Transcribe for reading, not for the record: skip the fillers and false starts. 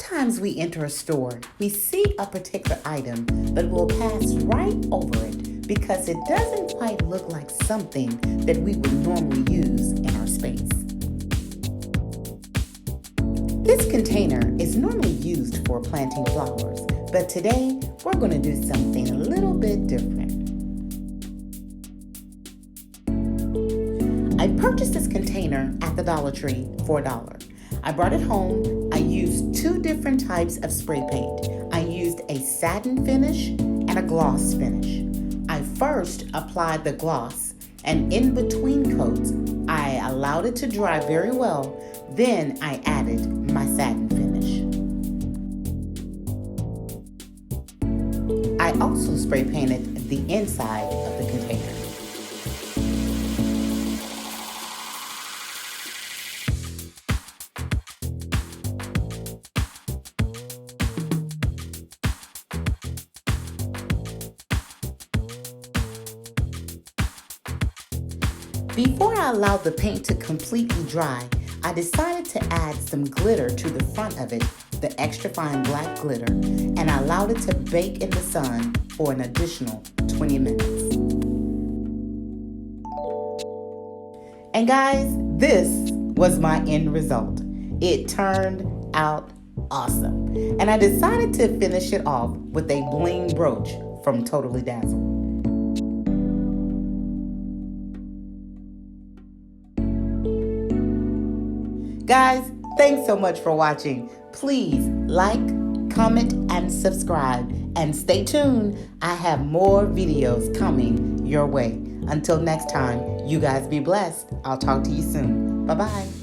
Sometimes we enter a store, we see a particular item, but we'll pass right over it because it doesn't quite look like something that we would normally use in our space. This container is normally used for planting flowers, but today we're going to do something a little bit different. I purchased this container at the Dollar Tree for $1. I brought it home. I used 2 different types of spray paint. I used a satin finish and a gloss finish. I first applied the gloss, and in between coats, I allowed it to dry very well. Then I added my satin finish. I also spray painted the inside of the container. Before I allowed the paint to completely dry, I decided to add some glitter to the front of it, the extra fine black glitter, and I allowed it to bake in the sun for an additional 20 minutes. And guys, this was my end result. It turned out awesome. And I decided to finish it off with a bling brooch from Totally Dazzled. Guys, thanks so much for watching. Please like, comment, and subscribe. And stay tuned. I have more videos coming your way. Until next time, you guys be blessed. I'll talk to you soon. Bye-bye.